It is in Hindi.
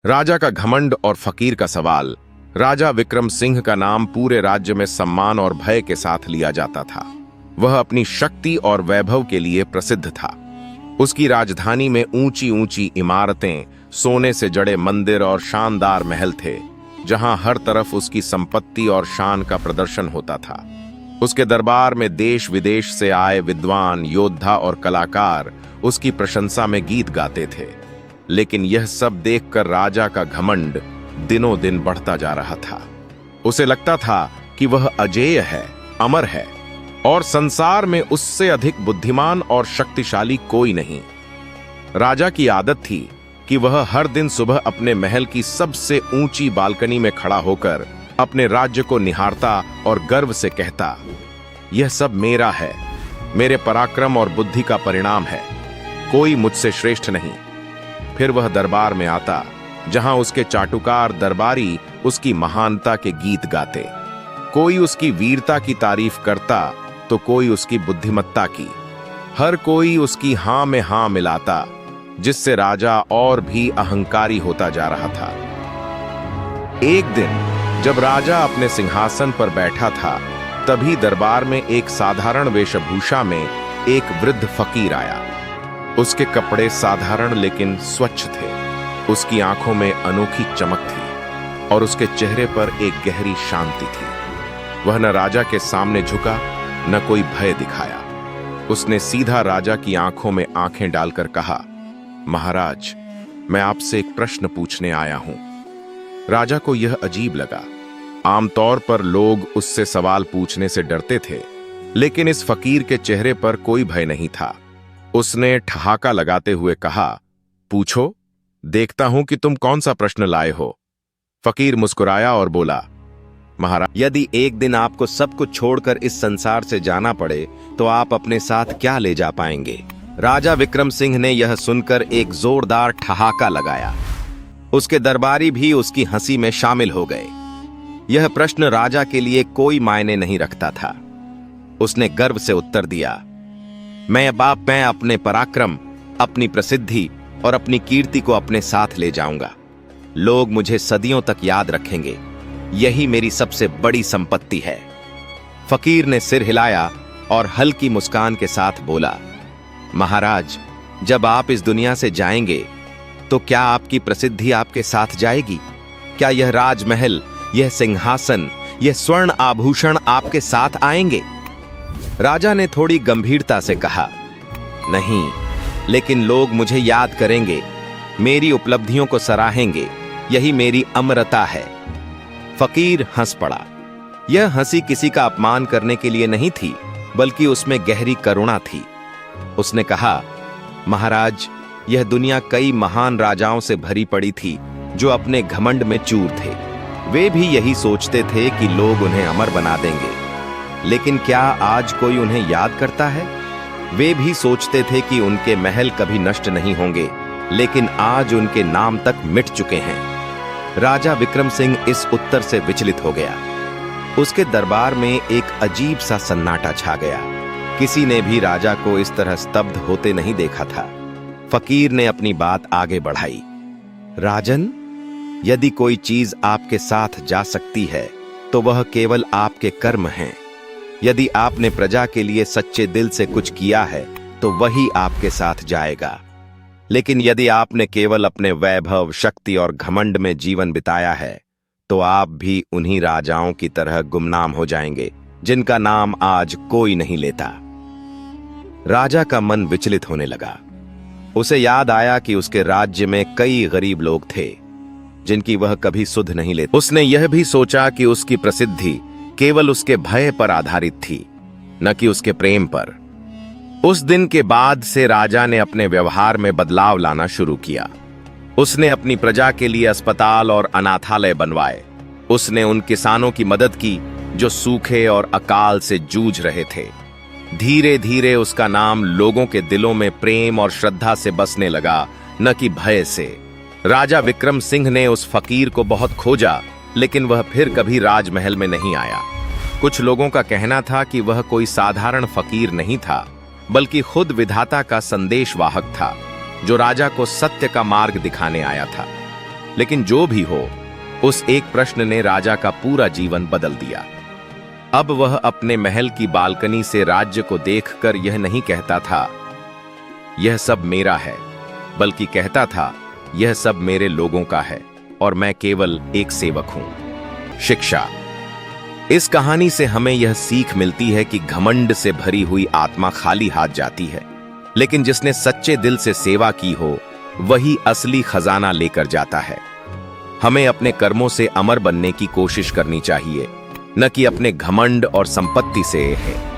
राजा का घमंड और फकीर का सवाल। राजा विक्रम सिंह का नाम पूरे राज्य में सम्मान और भय के साथ लिया जाता था। वह अपनी शक्ति और वैभव के लिए प्रसिद्ध था। उसकी राजधानी में ऊंची ऊंची इमारतें, सोने से जड़े मंदिर और शानदार महल थे, जहां हर तरफ उसकी संपत्ति और शान का प्रदर्शन होता था। उसके दरबार में देश विदेश से आए विद्वान, योद्धा और कलाकार उसकी प्रशंसा में गीत गाते थे। लेकिन यह सब देखकर राजा का घमंड दिनों दिन बढ़ता जा रहा था। उसे लगता था कि वह अजेय है, अमर है और संसार में उससे अधिक बुद्धिमान और शक्तिशाली कोई नहीं। राजा की आदत थी कि वह हर दिन सुबह अपने महल की सबसे ऊंची बालकनी में खड़ा होकर अपने राज्य को निहारता और गर्व से कहता, यह सब मेरा है, मेरे पराक्रम और बुद्धि का परिणाम है, कोई मुझसे श्रेष्ठ नहीं। फिर वह दरबार में आता, जहां उसके चाटुकार दरबारी उसकी महानता के गीत गाते। कोई उसकी वीरता की तारीफ करता तो कोई उसकी बुद्धिमत्ता की। हर कोई उसकी हां में हां मिलाता, जिससे राजा और भी अहंकारी होता जा रहा था। एक दिन जब राजा अपने सिंहासन पर बैठा था, तभी दरबार में एक साधारण वेशभूषा में एक वृद्ध फकीर आया। उसके कपड़े साधारण लेकिन स्वच्छ थे। उसकी आंखों में अनोखी चमक थी और उसके चेहरे पर एक गहरी शांति थी। वह न राजा के सामने झुका, न कोई भय दिखाया। उसने सीधा राजा की आंखों में आंखें डालकर कहा, महाराज, मैं आपसे एक प्रश्न पूछने आया हूं। राजा को यह अजीब लगा। आमतौर पर लोग उससे सवाल पूछने से डरते थे, लेकिन इस फकीर के चेहरे पर कोई भय नहीं था। उसने ठहाका लगाते हुए कहा, पूछो, देखता हूं कि तुम कौन सा प्रश्न लाए हो। फकीर मुस्कुराया और बोला, महाराज, यदि एक दिन आपको सब कुछ छोड़कर इस संसार से जाना पड़े तो आप अपने साथ क्या ले जा पाएंगे? राजा विक्रम सिंह ने यह सुनकर एक जोरदार ठहाका लगाया। उसके दरबारी भी उसकी हंसी में शामिल हो गए। यह प्रश्न राजा के लिए कोई मायने नहीं रखता था। उसने गर्व से उत्तर दिया, मैं अपने पराक्रम, अपनी प्रसिद्धि और अपनी कीर्ति को अपने साथ ले जाऊंगा। लोग मुझे सदियों तक याद रखेंगे। यही मेरी सबसे बड़ी संपत्ति है। फकीर ने सिर हिलाया और हल्की मुस्कान के साथ बोला, महाराज, जब आप इस दुनिया से जाएंगे तो क्या आपकी प्रसिद्धि आपके साथ जाएगी? क्या यह राजमहल, यह सिंहासन, यह स्वर्ण आभूषण आपके साथ आएंगे? राजा ने थोड़ी गंभीरता से कहा, नहीं, लेकिन लोग मुझे याद करेंगे, मेरी उपलब्धियों को सराहेंगे। यही मेरी अमरता है। फकीर हंस पड़ा। यह हंसी किसी का अपमान करने के लिए नहीं थी, बल्कि उसमें गहरी करुणा थी। उसने कहा, महाराज, यह दुनिया कई महान राजाओं से भरी पड़ी थी जो अपने घमंड में चूर थे। वे भी यही सोचते थे कि लोग उन्हें अमर बना देंगे, लेकिन क्या आज कोई उन्हें याद करता है? वे भी सोचते थे कि उनके महल कभी नष्ट नहीं होंगे, लेकिन आज उनके नाम तक मिट चुके हैं। राजा विक्रम सिंह इस उत्तर से विचलित हो गया। उसके दरबार में एक अजीब सा सन्नाटा छा गया। किसी ने भी राजा को इस तरह स्तब्ध होते नहीं देखा था। फकीर ने अपनी बात आगे बढ़ाई, राजन, यदि कोई चीज आपके साथ जा सकती है तो वह केवल आपके कर्म हैं। यदि आपने प्रजा के लिए सच्चे दिल से कुछ किया है तो वही आपके साथ जाएगा। लेकिन यदि आपने केवल अपने वैभव, शक्ति और घमंड में जीवन बिताया है तो आप भी उन्हीं राजाओं की तरह गुमनाम हो जाएंगे जिनका नाम आज कोई नहीं लेता। राजा का मन विचलित होने लगा। उसे याद आया कि उसके राज्य में कई गरीब लोग थे जिनकी वह कभी सुध नहीं लेता। उसने यह भी सोचा कि उसकी प्रसिद्धि केवल उसके भय पर आधारित थी, न कि उसके प्रेम पर। उस दिन के बाद से राजा ने अपने व्यवहार में बदलाव लाना शुरू किया। उसने अपनी प्रजा के लिए अस्पताल और अनाथालय बनवाए। उसने उन किसानों की मदद की जो सूखे और अकाल से जूझ रहे थे। धीरे धीरे उसका नाम लोगों के दिलों में प्रेम और श्रद्धा से बसने लगा, न कि भय से। राजा विक्रम सिंह ने उस फकीर को बहुत खोजा, लेकिन वह फिर कभी राजमहल में नहीं आया। कुछ लोगों का कहना था कि वह कोई साधारण फकीर नहीं था, बल्कि खुद विधाता का संदेशवाहक था, जो राजा को सत्य का मार्ग दिखाने आया था। लेकिन जो भी हो, उस एक प्रश्न ने राजा का पूरा जीवन बदल दिया। अब वह अपने महल की बालकनी से राज्य को देखकर यह नहीं कहता था, यह सब मेरा है, बल्कि कहता था, यह सब मेरे लोगों का है और मैं केवल एक सेवक हूं। शिक्षा। इस कहानी से हमें यह सीख मिलती है कि घमंड से भरी हुई आत्मा खाली हाथ जाती है, लेकिन जिसने सच्चे दिल से सेवा की हो, वही असली खजाना लेकर जाता है। हमें अपने कर्मों से अमर बनने की कोशिश करनी चाहिए, न कि अपने घमंड और संपत्ति से है।